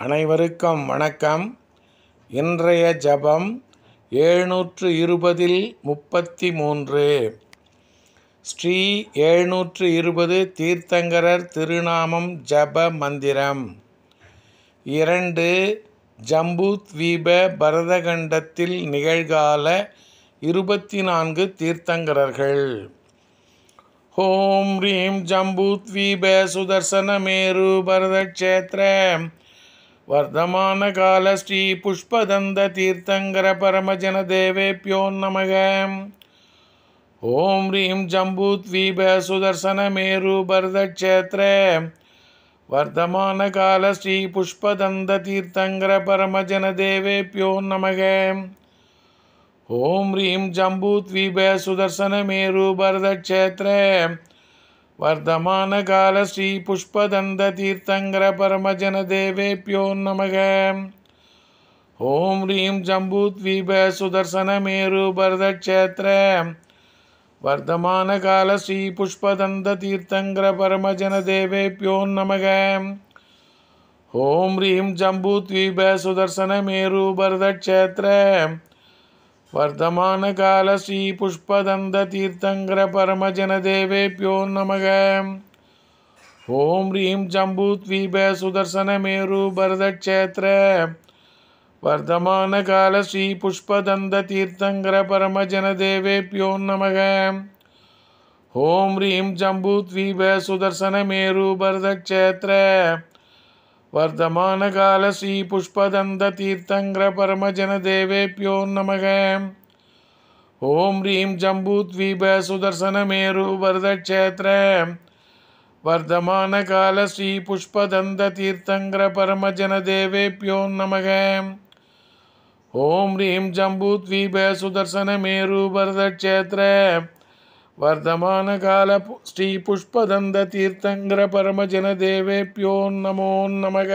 அனைவருக்கும் வணக்கம். இன்றைய ஜபம் 720-33 ஸ்ரீ 720 தீர்த்தங்கரர் திருநாமம் ஜப மந்திரம். 2 ஜம்பூத்வீப பரதகண்டத்தில் நிகழ்கால 24 தீர்த்தங்கரர்கள். ஓம் ரீம் ஜம்பூத்வீப சுதர்சனமேரு பரதக்ஷேத்ர வர்தமான கால ஸ்ரீ புஷ்பதந்த தீர்த்தங்கர பரமஜன தேவேப்யோ நமக. ஓம் ரீம் ஜம்பூத்வீப சுதர்சனமேரு பரதக்ஷேத்ர வர்தமான கால ஸ்ரீ புஷ்பதந்த தீர்த்தங்கர பரமஜன தேவேப்யோ நமக. ஓம் ரீம் ஜம்பூத்வீப சுதர்சனமேரு பரதக்ஷேத்ர வர்தமான கால ஸ்ரீ புஷ்பதந்த தீர்த்தங்கர பரமஜன தேவேப்யோ நமக. ஓம் ரீம் ஜம்பூத்வீப சுதர்சனமேரு பரதக்ஷேத்ர வர்தமான கால ஸ்ரீ புஷ்பதந்த தீர்த்தங்கர பரமஜன தேவேப்யோ நமக. ஓம் ரீம் ஜம்பூத்வீப சுதர்சனமேரு பரதக்ஷேத்ர வர்தமான கால ஸ்ரீ புஷ்பதந்த தீர்த்தங்கர பரமஜன தேவேப்யோ நமக. ஓம் ரீம் ஜம்பூத்வீப சுதர்சனமேரு பரதக்ஷேத்ர வர்தமான கால ஸ்ரீ புஷ்பதந்த தீர்த்தங்கர பரமஜன தேவேப்யோ நமக. ஓம் ரீம் ஜம்பூத்வீப சுதர்சனமேரு பரதக்ஷேத்ர வர்தமான கால ஸ்ரீ புஷ்பதந்த தீர்த்தங்கர பரமஜன தேவேப்யோ நமக. ஓம் ரீம் ஜம்பூத்வீப சுதர்சனமேரு பரதக்ஷேத்ர வர்தமான கால ஸ்ரீ புஷ்பதந்த தீர்த்தங்கர பரமஜன தேவேப்யோ நமக. ஓம் ரீம் ஜம்பூத்வீப சுதர்சனமேரு பரதக்ஷேத்ர வர்தமான கால ஸ்ரீ புஷ்பதந்த தீர்த்தங்கர பரமஜன தேவேப்யோ நமோ நமக.